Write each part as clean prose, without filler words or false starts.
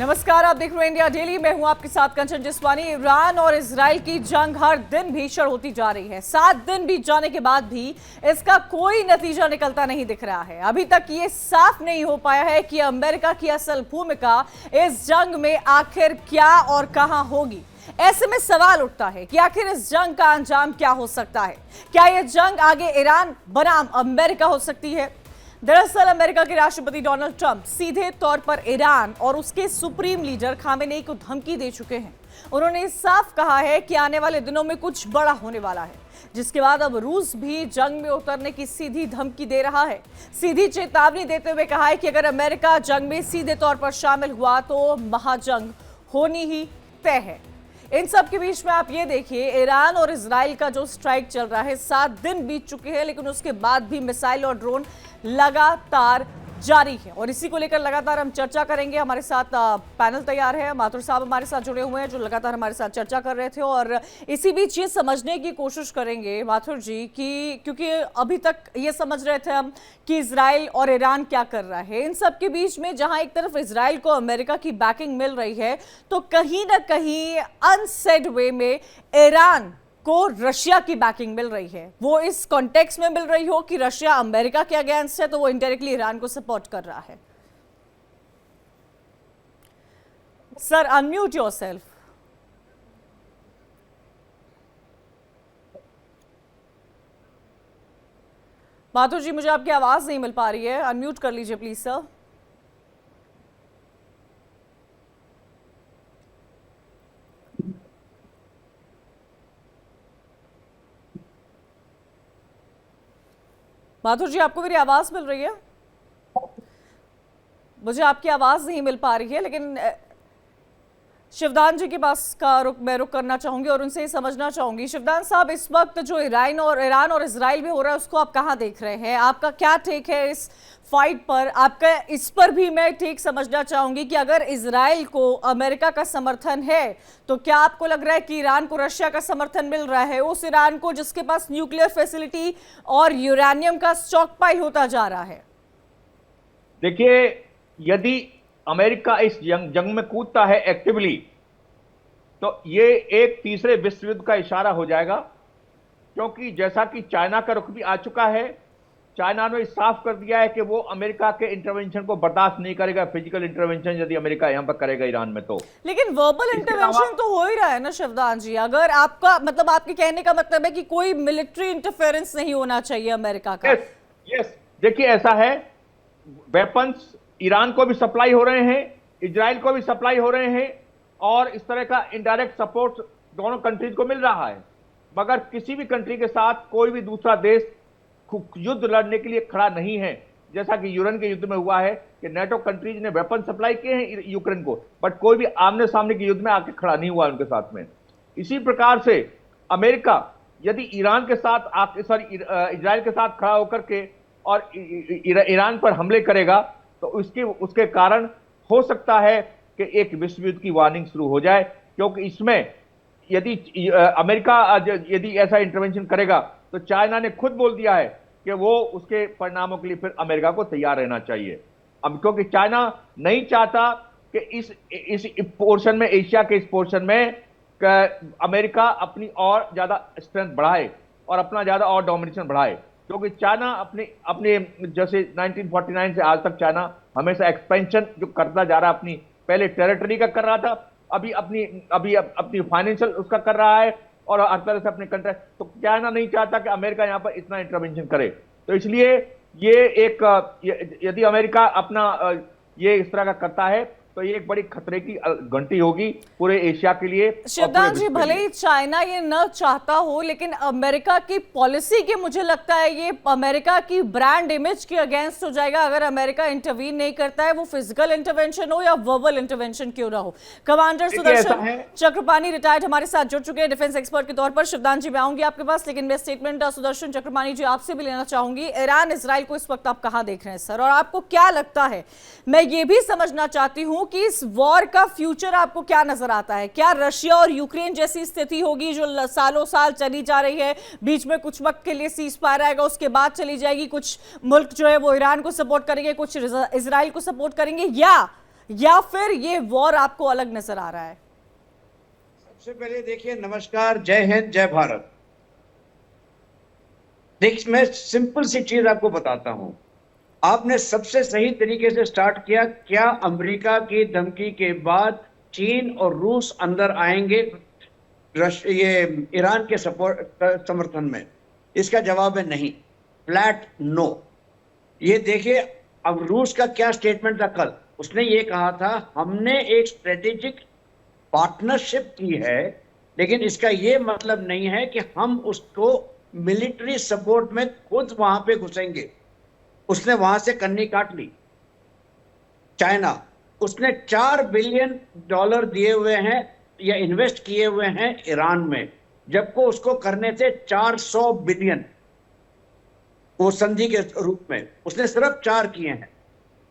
नमस्कार, आप देख रहे हैं इंडिया डेली। मैं हूं आपके साथ कंचन जिस्वानी। ईरान और इजराइल की जंग हर दिन भीषण होती जा रही है। 7 दिन बीत जाने के बाद भी इसका कोई नतीजा निकलता नहीं दिख रहा है। अभी तक ये साफ नहीं हो पाया है कि अमेरिका की असल भूमिका इस जंग में आखिर क्या और कहां होगी। ऐसे में सवाल उठता है कि आखिर इस जंग का अंजाम क्या हो सकता है। क्या यह जंग आगे ईरान बनाम अमेरिका हो सकती है? दरअसल अमेरिका के राष्ट्रपति डोनाल्ड ट्रंप सीधे तौर पर ईरान और उसके सुप्रीम लीडर खामेनेई को धमकी दे चुके हैं। उन्होंने साफ कहा है कि आने वाले दिनों में कुछ बड़ा होने वाला है, जिसके बाद अब रूस भी जंग में उतरने की सीधी धमकी दे रहा है। सीधी चेतावनी देते हुए कहा है कि अगर अमेरिका जंग में सीधे तौर पर शामिल हुआ तो महाजंग होनी ही तय है। इन सब के बीच में आप ये देखिए, ईरान और इजराइल का जो स्ट्राइक चल रहा है, 7 दिन बीत चुके हैं, लेकिन उसके बाद भी मिसाइल और ड्रोन लगातार जारी है। और इसी को लेकर लगातार हम चर्चा करेंगे। हमारे साथ पैनल तैयार है। माथुर साहब हमारे साथ जुड़े हुए हैं, जो लगातार हमारे साथ चर्चा कर रहे थे। और इसी बीच ये समझने की कोशिश करेंगे माथुर जी कि क्योंकि अभी तक ये समझ रहे थे हम कि इजराइल और ईरान क्या कर रहा है, इन सब के बीच में जहां एक तरफ इजराइल को अमेरिका की बैकिंग मिल रही है, तो कहीं ना कहीं अनसेड वे में ईरान को रशिया की बैकिंग मिल रही है। वो इस कॉन्टेक्स्ट में मिल रही हो कि रशिया अमेरिका के अगेंस्ट है, तो वो इनडायरेक्टली ईरान को सपोर्ट कर रहा है। Sir, unmute yourself. Mathur ji, मुझे आपकी आवाज नहीं मिल पा रही है, अनम्यूट कर लीजिए प्लीज सर। माथुर जी, आपको मेरी आवाज मिल रही है? मुझे आपकी आवाज नहीं मिल पा रही है, लेकिन शिवदान जी के पास का मैं रुक करना चाहूंगी और उनसे ही समझना चाहूंगी। शिवदान साहब, इस वक्त जो ईरान और इजराइल में हो रहा है, उसको आप कहां देख रहे हैं? आपका क्या टेक है इस फाइट पर? आपका इस पर भी मैं टेक समझना चाहूंगी कि अगर इजराइल को अमेरिका का समर्थन है, तो क्या आपको लग रहा है कि ईरान को रशिया का समर्थन मिल रहा है? उस ईरान को जिसके पास न्यूक्लियर फैसिलिटी और यूरेनियम का स्टॉक पाइल होता जा रहा है। देखिए, यदि अमेरिका इस जंग में कूदता है एक्टिवली, तो ये एक तीसरे विश्व युद्ध का इशारा हो जाएगा। क्योंकि जैसा कि चाइना का रुख भी आ चुका है, चाइना ने साफ कर दिया है कि वो अमेरिका के इंटरवेंशन को बर्दाश्त नहीं करेगा, फिजिकल इंटरवेंशन यदि अमेरिका यहां पर करेगा ईरान में तो। लेकिन वर्बल इंटरवेंशन तो हो ही रहा है ना शिवदान जी। अगर आपका मतलब, आपके कहने का मतलब है कि कोई मिलिट्री इंटरफेरेंस नहीं होना चाहिए अमेरिका का। यस, देखिए ऐसा है, वेपन्स ईरान को भी सप्लाई हो रहे हैं, इजराइल को भी सप्लाई हो रहे हैं, और इस तरह का इनडायरेक्ट सपोर्ट दोनों कंट्रीज को मिल रहा है। मगर किसी भी कंट्री के साथ कोई भी दूसरा देश युद्ध लड़ने के लिए खड़ा नहीं है, जैसा कि यूक्रेन के युद्ध में हुआ है कि नेटो कंट्रीज ने वेपन सप्लाई किए हैं यूक्रेन को, बट कोई भी आमने सामने के युद्ध में आके खड़ा नहीं हुआ उनके साथ में। इसी प्रकार से अमेरिका यदि ईरान के साथ इजराइल के साथ खड़ा होकर के और ईरान पर हमले करेगा, तो उसके कारण हो सकता है कि एक विश्व युद्ध की वार्निंग शुरू हो जाए। क्योंकि इसमें यदि अमेरिका यदि ऐसा इंटरवेंशन करेगा, तो चाइना ने खुद बोल दिया है कि वो उसके परिणामों के लिए फिर अमेरिका को तैयार रहना चाहिए। अब क्योंकि चाइना नहीं चाहता कि इस पोर्शन में, एशिया के इस पोर्शन में अमेरिका अपनी और ज्यादा स्ट्रेंथ बढ़ाए और अपना ज्यादा और डोमिनेशन बढ़ाए। क्योंकि चाइना अपने जैसे 1949 से आज तक चाइना हमेशा एक्सपेंशन जो करता जा रहा है, अपनी पहले टेरिटरी का कर रहा था, अभी अपनी फाइनेंशियल उसका कर रहा है, और हर तरह से अपने कंट्री। तो चाइना नहीं चाहता कि अमेरिका यहां पर इतना इंटरवेंशन करे। तो इसलिए यदि अमेरिका अपना ये इस तरह का करता है, तो ये एक बड़ी खतरे की घंटी होगी पूरे एशिया के लिए। शिवदान जी, भले ही चाइना ये न चाहता हो, लेकिन अमेरिका की पॉलिसी के मुझे लगता है ये अमेरिका की ब्रांड इमेज के अगेंस्ट हो जाएगा अगर अमेरिका इंटरवीन नहीं करता है, वो फिजिकल इंटरवेंशन हो या वर्बल इंटरवेंशन क्यों ना हो। कमांडर सुदर्शन चक्रपाणी रिटायर्ड हमारे साथ जुड़ चुके हैं डिफेंस एक्सपर्ट के तौर पर। शिवदान जी, मैं आऊंगी आपके पास, लेकिन मैं स्टेटमेंट सुदर्शन चक्रपाणी जी आपसे भी लेना चाहूंगी। ईरान इजराइल को इस वक्त आप कहां देख रहे हैं सर, और आपको क्या लगता है? मैं ये भी समझना चाहती हूं कि इस वॉर का फ्यूचर आपको क्या नजर आता है? क्या रशिया और यूक्रेन जैसी स्थिति होगी जो सालों साल चली जा रही है, बीच में कुछ वक्त के लिए सीज फायर आएगा, उसके बाद चली जाएगी, कुछ मुल्क जो है वो ईरान को सपोर्ट करेंगे, कुछ इजराइल को सपोर्ट करेंगे, या या फिर ये वॉर आपको अलग नजर आ रहा है? सबसे पहले देखिए, नमस्कार, जय हिंद, जय भारत। देखिए, मैं सिंपल सी चीज आपको बताता हूं। आपने सबसे सही तरीके से स्टार्ट किया। क्या अमेरिका की धमकी के बाद चीन और रूस अंदर आएंगे ये ईरान के समर्थन में? इसका जवाब है नहीं, फ्लैट नो। ये देखिए, अब रूस का क्या स्टेटमेंट था कल। उसने ये कहा था, हमने एक स्ट्रेटेजिक पार्टनरशिप की है, लेकिन इसका ये मतलब नहीं है कि हम उसको मिलिट्री सपोर्ट में खुद वहां पे घुसेंगे। उसने वहां से कन्नी काट ली। चाइना, उसने $4 बिलियन दिए हुए हैं या इन्वेस्ट किए हुए हैं ईरान में, जबकि उसको करने थे 400 बिलियन वो संधि के रूप में। उसने सिर्फ 4 किए हैं।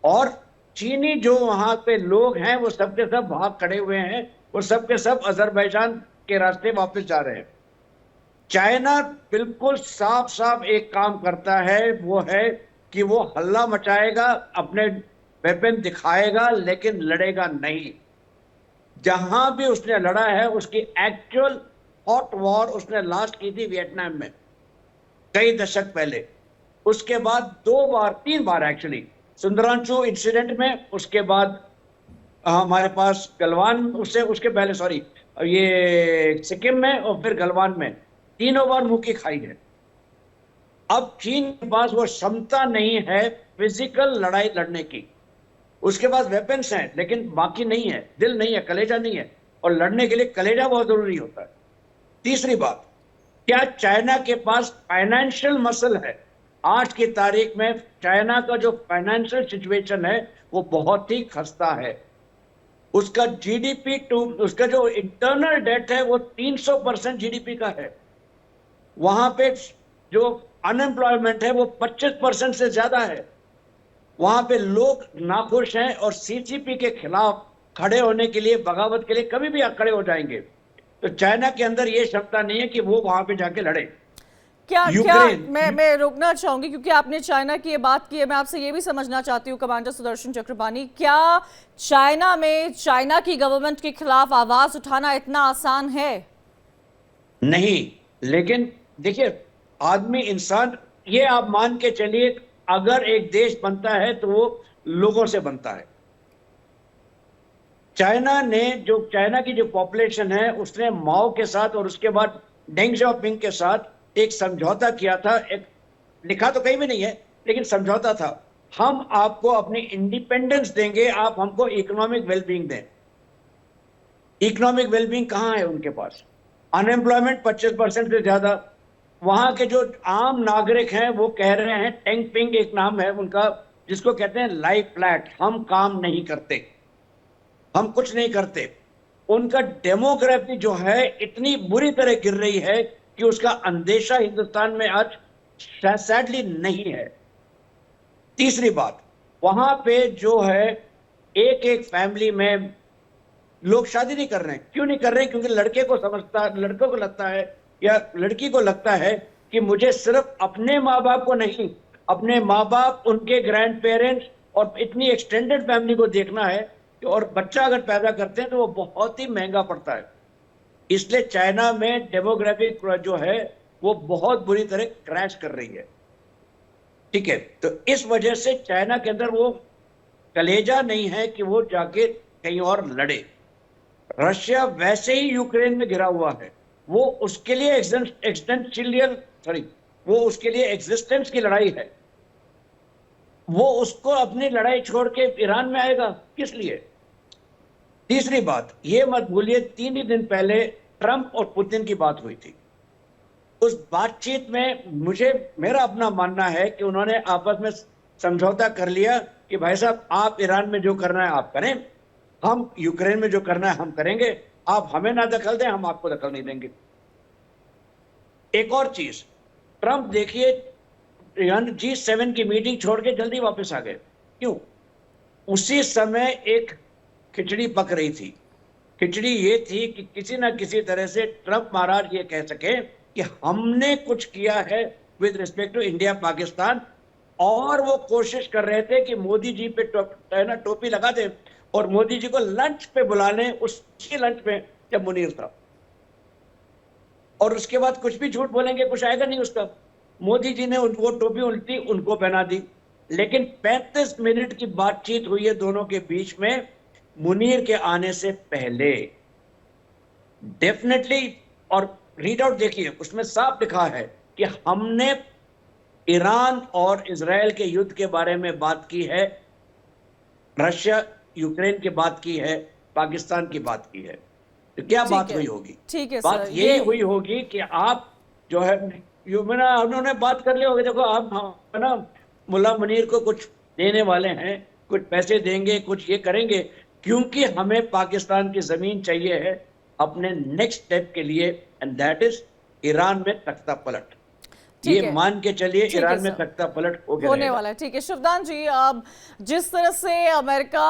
और चीनी जो वहां पे लोग हैं वो सबके सब भाग खड़े हुए हैं, वो सबके सब अजरबैजान के रास्ते वापस जा रहे हैं। चाइना बिल्कुल साफ साफ एक काम करता है, वो है कि वो हल्ला मचाएगा, अपने वेपन दिखाएगा, लेकिन लड़ेगा नहीं। जहां भी उसने लड़ा है, उसकी एक्चुअल हॉट वॉर उसने लास्ट की थी वियतनाम में कई दशक पहले। उसके बाद 3 बार एक्चुअली, सुंदरांचू इंसिडेंट में, उसके बाद हमारे पास गलवान, उसके पहले सॉरी ये सिक्किम में, और फिर गलवान में, तीनों बार मुंह की खाई है। अब चीन के पास वो क्षमता नहीं है फिजिकल लड़ाई लड़ने की। उसके पास वेपन्स हैं, लेकिन बाकी नहीं है, दिल नहीं है, कलेजा नहीं है, और लड़ने के लिए कलेजा बहुत जरूरी होता है। तीसरी बात, क्या चाइना के पास फाइनेंशियल मसल है? आज की तारीख में चाइना का जो फाइनेंशियल सिचुएशन है वो बहुत ही खस्ता है। उसका जीडीपी उसका जो इंटरनल डेट है वो 300% जीडीपी का है। वहां पे जो अनएम्प्लॉयमेंट है वो 25% से ज्यादा है। वहां पे लोग नाखुश हैं और सीसीपी के खिलाफ खड़े होने के लिए, बगावत के लिए कभी भी खड़े हो जाएंगे। तो चाइना के अंदर ये क्षमता नहीं है कि वो वहां पे जाके लड़े। क्या मैं रोकना चाहूंगी क्योंकि आपने चाइना की ये बात की है। मैं आपसे ये भी समझना चाहती हूँ कमांडर सुदर्शन चक्रपाणी, क्या चाइना में चाइना की गवर्नमेंट के खिलाफ आवाज उठाना इतना आसान है? नहीं, लेकिन देखिए, आदमी, इंसान, ये आप मान के चलिए, अगर एक देश बनता है तो वो लोगों से बनता है। चाइना की जो पॉपुलेशन है, उसने माओ के साथ और उसके बाद डेंग ज़ियाओपिंग के साथ एक समझौता किया था। एक लिखा तो कहीं भी नहीं है, लेकिन समझौता था, हम आपको अपनी इंडिपेंडेंस देंगे, आप हमको इकोनॉमिक वेलबींग दें। इकोनॉमिक वेलबींग कहां है उनके पास? अनएम्प्लॉयमेंट 25% से ज्यादा। वहां के जो आम नागरिक हैं वो कह रहे हैं, टेंग पिंग एक नाम है उनका, जिसको कहते हैं लाई फ्लैट, हम काम नहीं करते, हम कुछ नहीं करते। उनका डेमोग्राफी जो है इतनी बुरी तरह गिर रही है कि उसका अंदेशा हिंदुस्तान में आज सैडली नहीं है। तीसरी बात, वहां पे जो है एक फैमिली में लोग शादी नहीं कर रहे हैं। क्यों नहीं कर रहे हैं? क्योंकि लड़कों को लगता है या लड़की को लगता है कि मुझे सिर्फ अपने माँ बाप को नहीं, अपने माँ बाप, उनके ग्रैंड पेरेंट्स और इतनी एक्सटेंडेड फैमिली को देखना है। और बच्चा अगर पैदा करते हैं तो वो बहुत ही महंगा पड़ता है। इसलिए चाइना में डेमोग्राफी जो है वो बहुत बुरी तरह क्रैश कर रही है। ठीक है, तो इस वजह से चाइना के अंदर वो कलेजा नहीं है कि वो जाके कहीं और लड़े। रशिया वैसे ही यूक्रेन में घिरा हुआ है, वो उसके लिए उसके लिए एग्जिस्टेंस की लड़ाई है। वो उसको अपनी लड़ाई छोड़ के ईरान में आएगा किस लिए? तीसरी बात, ये मत भूलिए, 3 ही दिन पहले ट्रंप और पुतिन की बात हुई थी। उस बातचीत में मेरा अपना मानना है कि उन्होंने आपस में समझौता कर लिया कि भाई साहब, आप ईरान में जो करना है आप करें, हम यूक्रेन में जो करना है हम करेंगे, आप हमें ना दखल दें, हम आपको दखल नहीं देंगे। एक और चीज, ट्रंप देखिए G7 की मीटिंग छोड़ के जल्दी वापस आ गए। क्यों? उसी समय एक खिचड़ी पक रही थी। खिचड़ी ये थी कि किसी ना किसी तरह से ट्रंप महाराज ये कह सके कि हमने कुछ किया है with respect to India Pakistan, और वो कोशिश कर रहे थे कि मोदी जी पे टोपी लगा दे और मोदी जी को लंच पे बुला लें, उसी लंच पे जब मुनीर था, और उसके बाद कुछ भी झूठ बोलेंगे कुछ आएगा नहीं उसका। मोदी जी ने उनको टोपी उल्टी उनको पहना दी, लेकिन 35 मिनट की बातचीत हुई है दोनों के बीच में मुनीर के आने से पहले, डेफिनेटली। और रीड आउट देखिए, उसमें साफ लिखा है कि हमने ईरान और इजराइल के युद्ध के बारे में बात की है, रशिया यूक्रेन की बात की है, पाकिस्तान की बात की है। तो क्या बात हुई होगी? ठीक है बात सर, यही हुई होगी कि आप जो है उन्होंने बात कर लिया होगा, देखो आप है ना मुल्ला मुनीर को कुछ देने वाले हैं, कुछ पैसे देंगे, कुछ ये करेंगे, क्योंकि हमें पाकिस्तान की जमीन चाहिए है अपने नेक्स्ट स्टेप के लिए, एंड दैट इज ईरान में तख्ता पलट। ये मान के चलिए ईरान में तख्ता पलट होने वाला है। ठीक है शिवदान जी, अब जिस तरह से अमेरिका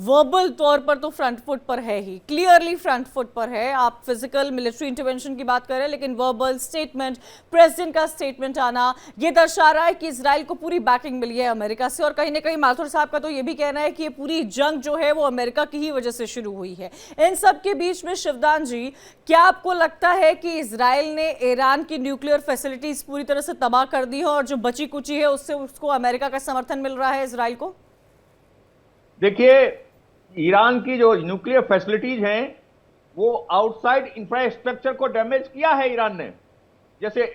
वर्बल तौर पर तो फ्रंट फुट पर है ही, क्लियरली फ्रंट फुट पर है, आप फिजिकल मिलिट्री इंटरवेंशन की बात कर रहे हैं, लेकिन वर्बल स्टेटमेंट, प्रेसिडेंट का स्टेटमेंट आना, ये दर्शा रहा है कि इजराइल को पूरी बैकिंग मिली है अमेरिका से। और कहीं ना कहीं माथुर साहब का तो ये भी कहना है कि ये पूरी जंग जो है वो अमेरिका की ही वजह से शुरू हुई है। इन सब के बीच में शिवदान जी, क्या आपको लगता है कि इजराइल ने ईरान की न्यूक्लियर फैसिलिटीज पूरी तरह से तबाह कर दी है और जो बची कुची है उससे उसको अमेरिका का समर्थन मिल रहा है इजराइल को? देखिए, ईरान की जो न्यूक्लियर फैसिलिटीज हैं वो आउटसाइड इंफ्रास्ट्रक्चर को डैमेज किया है ईरान ने, जैसे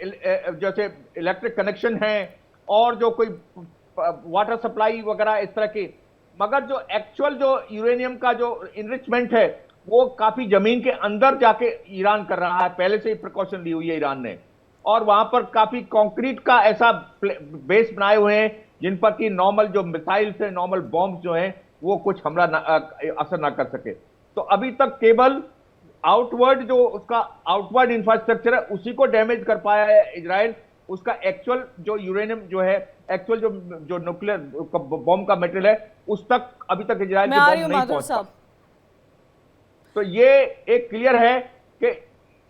इलेक्ट्रिक कनेक्शन है और जो कोई वाटर सप्लाई वगैरह इस तरह की। मगर जो एक्चुअल जो यूरेनियम का जो इनरिचमेंट है वो काफी जमीन के अंदर जाके ईरान कर रहा है, पहले से ही प्रिकॉशन ली हुई है ईरान ने। और वहां पर काफी कंक्रीट का ऐसा बेस बनाए हुए हैं जिन पर कि नॉर्मल जो मिसाइल्स है, नॉर्मल बॉम्ब जो हैं वो कुछ हमला असर ना कर सके। तो अभी तक केवल आउटवर्ड जो उसका आउटवर्ड इंफ्रास्ट्रक्चर है उसी को डैमेज कर पाया है इजराइल। उसका एक्चुअल जो यूरेनियम जो है, एक्चुअल जो न्यूक्लियर बॉम्ब का मटेरियल है उस तक अभी तक इजराइल के बॉम्ब नहीं पहुंचा। तो ये एक क्लियर है कि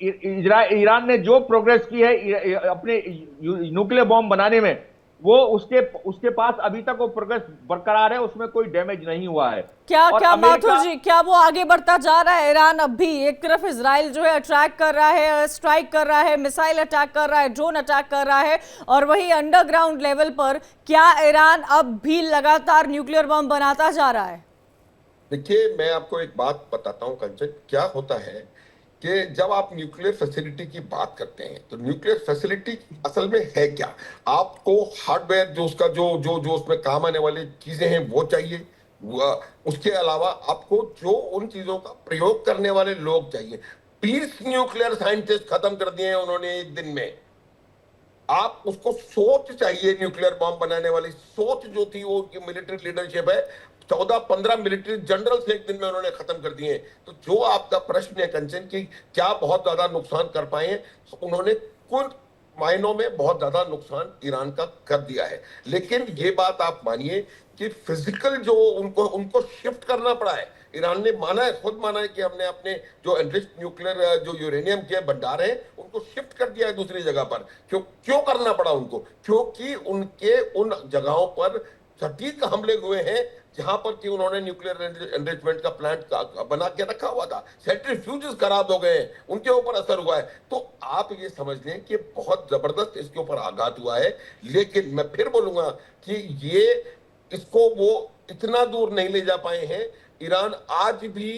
ईरान ने जो प्रोग्रेस की है अपने न्यूक्लियर बॉम्ब बनाने में, वो उसके पास अभी तक वो प्रोग्रेस बरकरार है, उसमें कोई डैमेज नहीं हुआ है। क्या माथुर जी, क्या वो आगे बढ़ता जा रहा है? ईरान अब भी एक तरफ इजराइल जो है अटैक कर रहा है, स्ट्राइक कर रहा है, मिसाइल अटैक कर रहा है, ड्रोन अटैक कर रहा है, और वहीं अंडरग्राउंड लेवल पर क्या ईरान अब भी लगातार न्यूक्लियर बम बनाता जा रहा है? देखिए, मैं आपको एक बात बताता हूं कंचन, क्या होता है कि जब आप न्यूक्लियर फैसिलिटी की बात करते हैं तो न्यूक्लियर फैसिलिटी असल में है क्या? आपको हार्डवेयर जो उसका जो उसमें काम आने वाली चीजें हैं वो चाहिए, उसके अलावा आपको जो उन चीजों का प्रयोग करने वाले लोग चाहिए। 20 न्यूक्लियर साइंटिस्ट खत्म कर दिए हैं उन्होंने एक दिन में। आप उसको सोच चाहिए, न्यूक्लियर बॉम्ब बनाने वाली सोच जो थी वो मिलिट्री लीडरशिप है, 14-15 मिलिट्री जनरल से एक दिन में उन्होंने खत्म कर दिए। तो जो आपका प्रश्न है कंचन की क्या बहुत ज्यादा नुकसान कर पाए हैं, उन्होंने कुल मायनों में बहुत ज्यादा नुकसान ईरान का कर दिया है। लेकिन ये बात आप मानिए कि फिजिकल जो उनको शिफ्ट करना पड़ा है, ईरान ने माना है, खुद माना है कि हमने अपने जो एनरिच्ड न्यूक्लियर जो यूरेनियम के भंडार हैं उनको शिफ्ट कर दिया है दूसरी जगह पर। क्यों करना पड़ा उनको? क्योंकि उनके उन जगहों पर सटीक हमले हुए हैं जहां पर कि उन्होंने न्यूक्लियर एनरिचमेंट का प्लांट बना के रखा हुआ था। सेंट्रीफ्यूजेस खराब हो गए हैं, उनके ऊपर असर हुआ है। तो आप ये समझ लें कि बहुत जबरदस्त इसके ऊपर आघात हुआ है। लेकिन मैं फिर बोलूंगा कि ये इसको वो इतना दूर नहीं ले जा पाए हैं। ईरान आज भी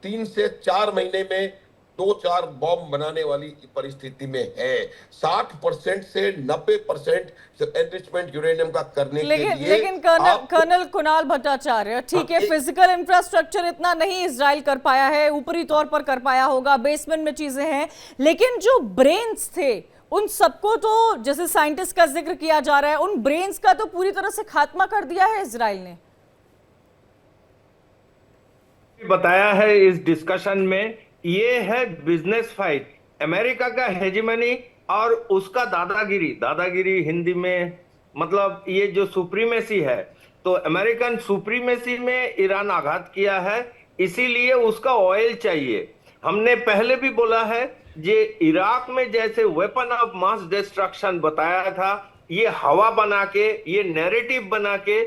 3 से 4 महीने में 2-4 बॉम्ब बनाने वाली परिस्थिति में है। 60% से 90% एनरिचमेंट यूरेनियम का करने के लिए। लेकिन कर्नल कुणाल भट्टाचार्य, ठीक है, फिजिकल इंफ्रास्ट्रक्चर इतना नहीं इजराइल कर पाया है, ऊपरी तौर पर कर पाया होगा, बेसमेंट में चीजें हैं, लेकिन जो ब्रेन्स थे उन सबको तो, जैसे साइंटिस्ट का जिक्र किया जा रहा है, उन ब्रेन्स का तो पूरी तरह से खात्मा कर दिया है इजराइल ने। बताया है इस डिस्कशन में, ये है बिजनेस फाइट, अमेरिका का हेजेमनी और उसका दादागिरी हिंदी में मतलब ये जो सुप्रीमेसी है, तो अमेरिकन सुप्रीमेसी में ईरान आघात किया है, इसीलिए उसका ऑयल चाहिए। हमने पहले भी बोला है, ये इराक में जैसे वेपन ऑफ मास डिस्ट्रक्शन बताया था, ये हवा बना के, ये नैरेटिव बना के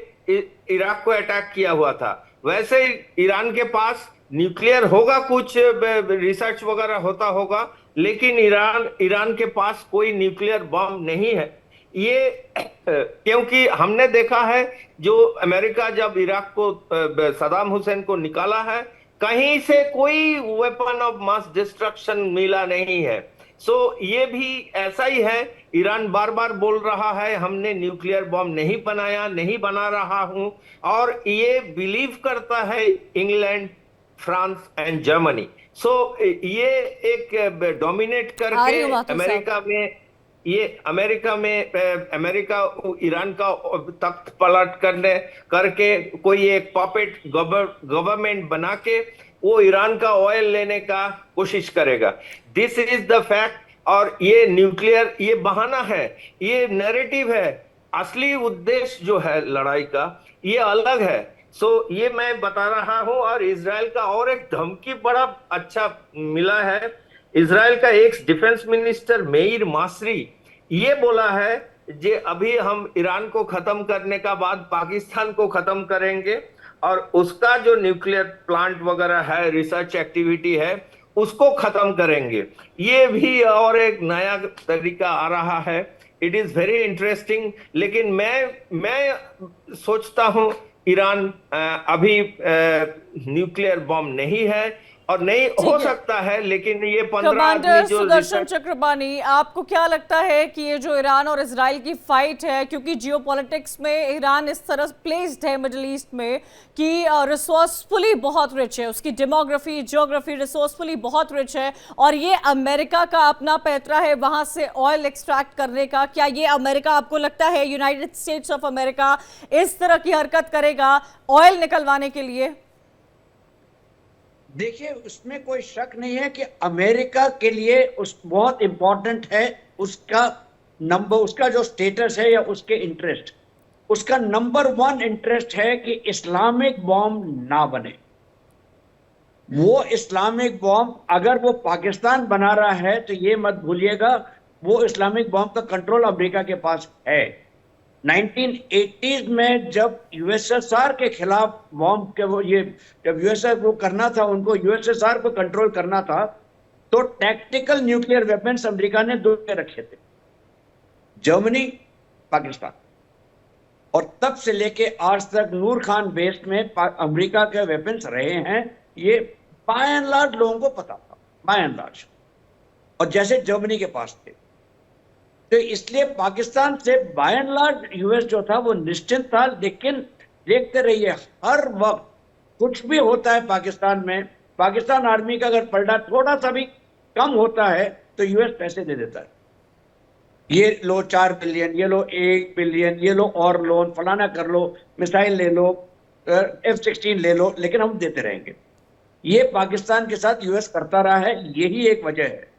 इराक को अटैक किया हुआ था। वैसे ही ईरान के पास न्यूक्लियर होगा, कुछ रिसर्च वगैरह होता होगा, लेकिन ईरान के पास कोई न्यूक्लियर बम नहीं है। ये क्योंकि हमने देखा है जो अमेरिका जब इराक को सदाम हुसैन को निकाला है, कहीं से कोई वेपन ऑफ मास डिस्ट्रक्शन मिला नहीं है। ये भी ऐसा ही है। ईरान बार बार बोल रहा है हमने न्यूक्लियर बम नहीं बनाया, नहीं बना रहा हूं, और ये बिलीव करता है इंग्लैंड, फ्रांस एंड जर्मनी। ये एक डोमिनेट करके अमेरिका ईरान का तख्त पलट करके कोई एक पपेट गवर्नमेंट बना के वो ईरान का ऑयल लेने का कोशिश करेगा। This is the fact. और ये न्यूक्लियर ये बहाना है, ये नैरेटिव है। असली उद्देश्य जो है लड़ाई का ये अलग है। ये मैं बता रहा हूं। और इजराइल का और एक धमकी बड़ा अच्छा मिला है। इजराइल का एक्स डिफेंस मिनिस्टर मेयर मासरी ये बोला है जे अभी हम ईरान को खत्म करने का बाद पाकिस्तान को खत्म करेंगे, और उसका जो न्यूक्लियर प्लांट वगैरह है, रिसर्च एक्टिविटी है, उसको खत्म करेंगे। ये भी और एक नया तरीका आ रहा है। It is very interesting. लेकिन मैं सोचता हूं ईरान अभी न्यूक्लियर बम नहीं है, और नहीं हो सकता है, लेकिन ये 15 आदमी जो सुदर्शन चक्रपाणी, आपको क्या लगता है कि ये जो ईरान और इजराइल की फाइट है, क्योंकि जियोपॉलिटिक्स में ईरान इस तरह प्लेस्ड है मिडिल ईस्ट में कि रिसोर्सफुली बहुत रिच है, उसकी डेमोग्राफी जियोग्राफी रिसोर्सफुली बहुत रिच है, और ये अमेरिका का अपना पैतरा है वहां से ऑयल एक्सट्रैक्ट करने का, क्या ये अमेरिका, आपको लगता है यूनाइटेड स्टेट्स ऑफ अमेरिका इस तरह की हरकत करेगा ऑयल निकलवाने के लिए? देखिए, उसमें कोई शक नहीं है कि अमेरिका के लिए बहुत इंपॉर्टेंट है उसका नंबर, उसका जो स्टेटस है या उसके इंटरेस्ट। उसका नंबर 1 इंटरेस्ट है कि इस्लामिक बॉम्ब ना बने। वो इस्लामिक बॉम्ब अगर वो पाकिस्तान बना रहा है तो ये मत भूलिएगा वो इस्लामिक बॉम्ब का कंट्रोल अमेरिका के पास है। 1980s में जब यूएसएसआर के खिलाफ बॉम्ब के जब यूएसएसआर को करना था, उनको यूएसएसआर को कंट्रोल करना था, तो टैक्टिकल न्यूक्लियर वेपन्स अमेरिका ने 2 रखे थे, जर्मनी, पाकिस्तान। और तब से लेके आज तक नूर खान बेस में अमेरिका के वेपन्स रहे हैं। ये बाय एंड लार्ज लोगों को पता था, बाय एंड लार्ज, और जैसे जर्मनी के पास थे। तो इसलिए पाकिस्तान से बाय एंड लार्ज यूएस जो था वो निश्चिंत था। लेकिन देखते रहिए, हर वक्त कुछ भी होता है पाकिस्तान में, पाकिस्तान आर्मी का अगर पलड़ा थोड़ा सा भी कम होता है तो यूएस पैसे दे देता है। ये लो 4 बिलियन, ये लो 1 बिलियन, ये लो और लोन, फलाना कर लो, मिसाइल ले लो, F-16 ले लो, लेकिन हम देते रहेंगे। ये पाकिस्तान के साथ यूएस करता रहा है, यही एक वजह है।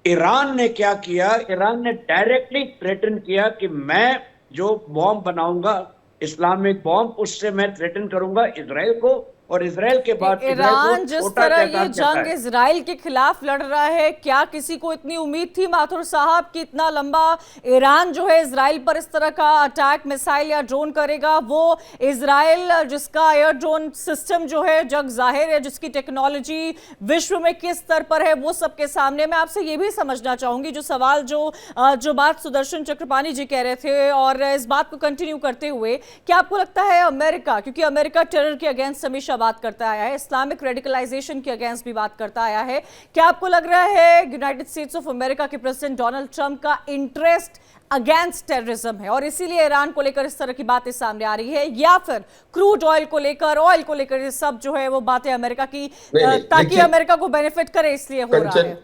ईरान ने क्या किया? ईरान ने डायरेक्टली थ्रेटन किया कि मैं जो बॉम्ब बनाऊंगा, इस्लामिक बॉम्ब, उससे मैं थ्रेटन करूंगा इजराइल को, और इजराइल के बाद ईरान जिस तरह ये जंग इजराइल के खिलाफ लड़ रहा है, क्या किसी को इतनी उम्मीद थी माथुर साहब कि इतना लंबा ईरान जो है इजराइल पर इस तरह का अटैक, मिसाइल या ड्रोन करेगा? वो इजराइल जिसका एयर ड्रोन सिस्टम जो है जग जाहिर है, जिसकी टेक्नोलॉजी विश्व में किस स्तर पर है, वो सबके सामने। मैं आपसे ये भी समझना चाहूंगी जो सवाल जो बात सुदर्शन चक्रपाणी जी कह रहे थे, और इस बात को कंटिन्यू करते हुए, क्या आपको लगता है अमेरिका, क्योंकि अमेरिका टेरर के अगेंस्ट हमेशा बात करता आया है, इस्लामिक रेडिकलाइजेशन के अगेंस्ट भी बात करता आया है, क्या आपको लग रहा है यूनाइटेड स्टेट्स ऑफ अमेरिका के प्रेसिडेंट डोनाल्ड ट्रंप का इंटरेस्ट अगेंस्ट टेररिज्म है, और इसीलिए ईरान को लेकर इस तरह की बातें सामने आ रही है? या फिर क्रूड ऑयल को लेकर ये सब जो है वो बातें अमेरिका की, ताकि अमेरिका को बेनिफिट करे, इसलिए हो रहा है?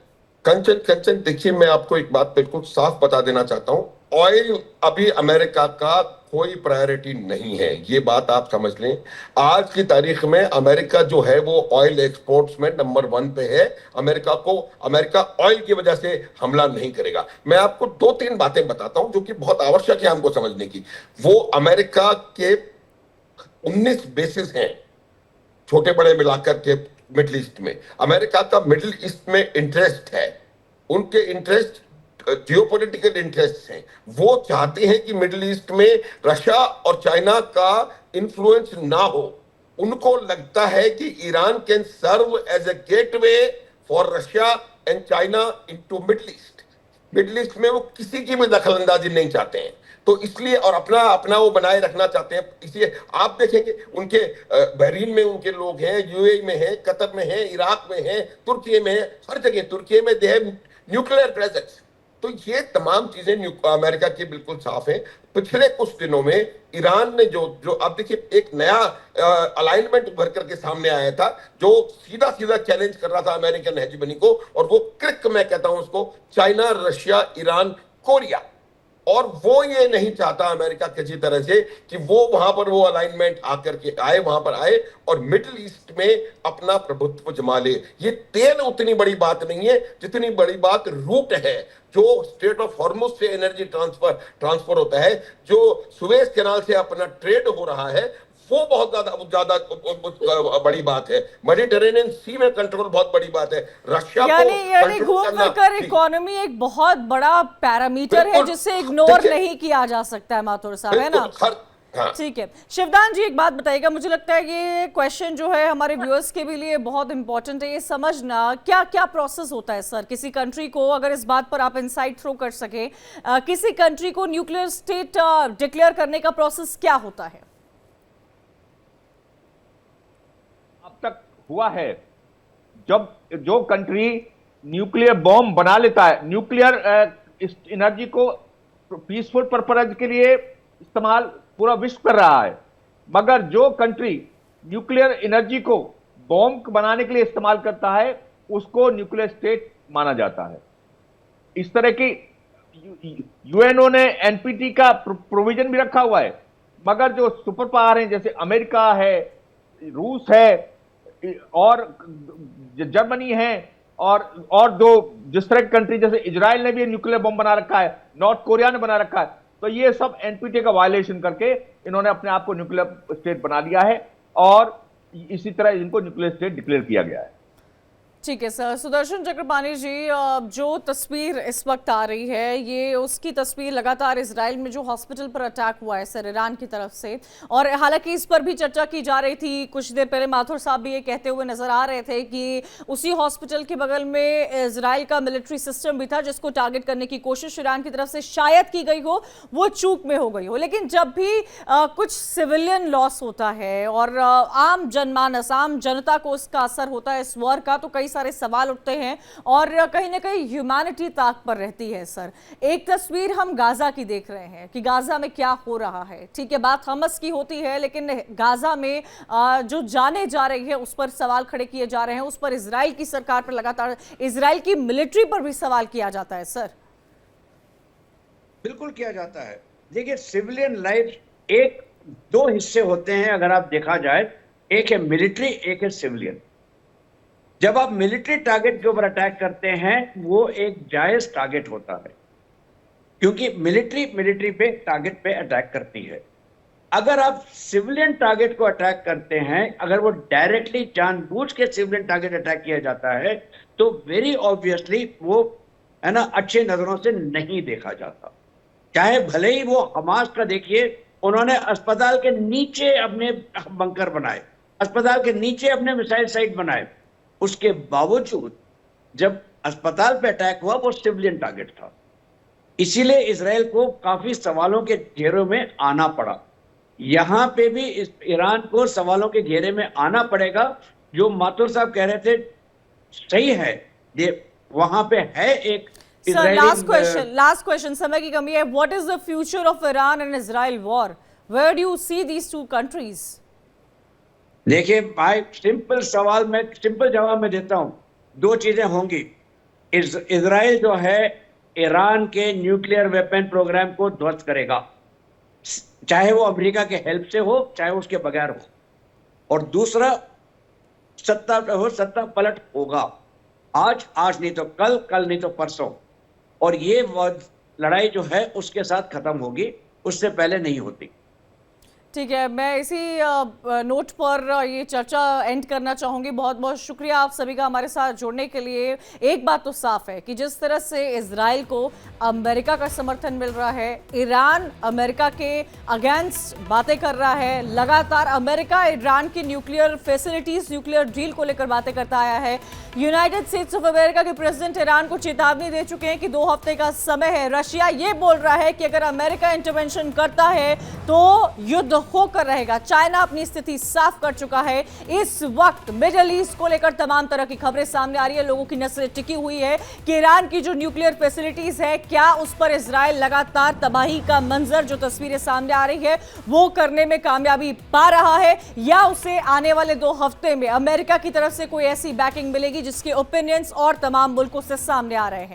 कंचन, देखिए, मैं आपको एक बात बिल्कुल साफ बता देना चाहता हूं। ऑयल अभी अमेरिका का कोई प्रायोरिटी नहीं है, ये बात आप समझ लें। आज की तारीख में अमेरिका जो है वो ऑयल एक्सपोर्ट्स में नंबर 1 पे है। अमेरिका ऑयल की वजह से हमला नहीं करेगा। मैं आपको 2-3 बातें बताता हूं जो कि बहुत आवश्यक है हमको समझने की। वो अमेरिका के 19 बेसिस हैं, छोटे बड़े मिलाकर के मिडिल ईस्ट में। अमेरिका का मिडिल ईस्ट में इंटरेस्ट है, उनके इंटरेस्ट जियोपॉलिटिकल इंटरेस्ट हैं। वो चाहते हैं कि मिडिल ईस्ट में रशिया और चाइना का इन्फ्लुएंस ना हो। उनको लगता है कि Iran can serve as a gateway for Russia and China into Middle East. Middle East में वो किसी की भी दखलंदाजी नहीं चाहते हैं, तो इसलिए और अपना अपना वो बनाए रखना चाहते हैं। इसलिए आप देखेंगे उनके बहरीन में उनके लोग हैं, यूएई में हैं, कतर में हैं, इराक में हैं, तुर्की में हैं, हर जगह तुर्की में दे हैव न्यूक्लियर प्रेजेंस। तो ये तमाम चीजें अमेरिका की बिल्कुल साफ है। पिछले कुछ दिनों में ईरान ने जो अब देखिए एक नया अलाइनमेंट उभर करके सामने आया था, जो सीधा सीधा चैलेंज कर रहा था अमेरिकन हेजेमनी को, और वो क्रिक मैं कहता हूं उसको, चाइना, रशिया, ईरान, कोरिया। और वो ये नहीं चाहता अमेरिका किसी तरह से कि वो वहां पर वो अलाइनमेंट आकर के आए, वहां पर आए और मिडिल ईस्ट में अपना प्रभुत्व जमा ले। ये तेल उतनी बड़ी बात नहीं है जितनी बड़ी बात रूट है, जो स्ट्रेट ऑफ हॉर्मुज से एनर्जी ट्रांसफर होता है, जो सुएज कैनाल से अपना ट्रेड हो रहा है, वो बहुत ज्यादा बड़ी बात है। मेडिटेरेनियन सी में कंट्रोल बहुत बड़ी बात है। रशिया यानी घूम फिर कर इकोनॉमी एक बहुत बड़ा पैरामीटर है जिसे इग्नोर नहीं किया जा सकता है माथुर साहब, है ना? हाँ। ठीक है, शिवदान जी एक बात बताइएगा, मुझे लगता है ये क्वेश्चन जो है हमारे व्यूअर्स के भी लिए बहुत इंपॉर्टेंट है, ये समझना क्या क्या प्रोसेस होता है सर किसी कंट्री को, अगर इस बात पर आप इनसाइट थ्रो कर सके, किसी कंट्री को न्यूक्लियर स्टेट डिक्लेयर करने का प्रोसेस क्या होता है? अब तक हुआ है जब जो कंट्री न्यूक्लियर बॉम्ब बना लेता है, न्यूक्लियर एनर्जी को पीसफुल पर्पज के लिए इस्तेमाल पूरा विश्व कर रहा है, मगर जो कंट्री न्यूक्लियर एनर्जी को बॉम्ब बनाने के लिए इस्तेमाल करता है उसको न्यूक्लियर स्टेट माना जाता है। इस तरह की यूएनओ ने एनपीटी का प्रोविजन भी रखा हुआ है, मगर जो सुपर पावर हैं जैसे अमेरिका है, रूस है और जर्मनी है और जो जिस तरह की कंट्री जैसे इजराइल ने भी न्यूक्लियर बम बना रखा है, नॉर्थ कोरिया ने बना रखा है, तो ये सब एनपीटी का वायलेशन करके इन्होंने अपने आप को न्यूक्लियर स्टेट बना लिया है और इसी तरह इनको न्यूक्लियर स्टेट डिक्लेयर किया गया है। ठीक है सर। सुदर्शन चक्रपाणी जी, जो तस्वीर इस वक्त आ रही है ये उसकी तस्वीर लगातार इजराइल में जो हॉस्पिटल पर अटैक हुआ है सर ईरान की तरफ से, और हालांकि इस पर भी चर्चा की जा रही थी। कुछ देर पहले माथुर साहब भी ये कहते हुए नजर आ रहे थे कि उसी हॉस्पिटल के बगल में इजराइल का मिलिट्री सिस्टम भी था जिसको टारगेट करने की कोशिश ईरान की तरफ से शायद की गई हो, वो चूक में हो गई हो। लेकिन जब भी कुछ सिविलियन लॉस होता है और आम जनमानस, आम जनता को इसका असर होता है इस वॉर का, तो कई सारे सवाल उठते हैं और कहीं ना कहीं ह्यूमैनिटी ताक पर रहती है सर। एक तस्वीर हम गाजा की देख रहे हैं कि गाजा में क्या हो रहा है। ठीक है, बात हमस की होती है, लेकिन गाजा में जो जाने जा रही है उस पर सवाल खड़े किए जा रहे हैं, उस पर इजराइल की सरकार पर लगातार, इजराइल की मिलिट्री पर भी सवाल किया जाता है सर। बिल्कुल किया जाता है। देखिए, सिविलियन लाइफ एक दो हिस्से होते हैं अगर आप देखा जाए, एक है मिलिट्री, एक है सिविलियन। जब आप मिलिट्री टारगेट के ऊपर अटैक करते हैं वो एक जायज टारगेट होता है, क्योंकि मिलिट्री पे टारगेट पे अटैक करती है। अगर आप सिविलियन टारगेट को अटैक करते हैं, अगर वो डायरेक्टली जानबूझ के सिविलियन टारगेट अटैक किया जाता है, तो वेरी ऑब्वियसली वो है ना अच्छे नजरों से नहीं देखा जाता। चाहे भले ही वो हमास का देखिए, उन्होंने अस्पताल के नीचे अपने बंकर बनाए, अस्पताल के नीचे अपने मिसाइल साइट बनाए, उसके बावजूद जब अस्पताल पे अटैक हुआ वो सिविलियन टारगेट था। इसीलिए इजराइल को काफी सवालों के घेरे में आना पड़ा। यहां पे भी ईरान को सवालों के घेरे में आना पड़ेगा। जो माथुर साहब कह रहे थे सही है, ये वहां पे है एक सर। लास्ट क्वेश्चन, समय की कमी है। What is the future of Iran and Israel war? Where do you see these two countries? देखिए भाई, सिंपल सवाल में सिंपल जवाब मैं देता हूं। दो चीजें होंगी। इजराइल जो है ईरान के न्यूक्लियर वेपन प्रोग्राम को ध्वस्त करेगा, चाहे वो अमेरिका के हेल्प से हो चाहे उसके बगैर हो। और दूसरा, सत्ता पलट होगा, आज नहीं तो कल नहीं तो परसों। और ये लड़ाई जो है उसके साथ खत्म होगी, उससे पहले नहीं होती। ठीक है, मैं इसी नोट पर ये चर्चा एंड करना चाहूंगी। बहुत बहुत शुक्रिया आप सभी का हमारे साथ जुड़ने के लिए। एक बात तो साफ है कि जिस तरह से इजराइल को अमेरिका का समर्थन मिल रहा है, ईरान अमेरिका के अगेंस्ट बातें कर रहा है, लगातार अमेरिका ईरान की न्यूक्लियर फैसिलिटीज, न्यूक्लियर डील को लेकर बातें करता आया है। यूनाइटेड स्टेट्स ऑफ अमेरिका के प्रेसिडेंट ईरान को चेतावनी दे चुके हैं कि 2 हफ्ते का समय है। रशिया ये बोल रहा है कि अगर अमेरिका इंटरवेंशन करता है तो युद्ध होकर रहेगा। चाइना अपनी स्थिति साफ कर चुका है। इस वक्त मिडिल ईस्ट को लेकर तमाम तरह की खबरें सामने आ रही है। लोगों की नजरें टिकी हुई है कि ईरान की जो न्यूक्लियर फैसिलिटीज है, क्या उस पर इजराइल लगातार तबाही का मंजर, जो तस्वीरें सामने आ रही है, वो करने में कामयाबी पा रहा है, या उसे आने वाले 2 हफ्ते में अमेरिका की तरफ से कोई ऐसी बैकिंग मिलेगी जिसके ओपिनियंस और तमाम मुल्कों से सामने आ रहे हैं।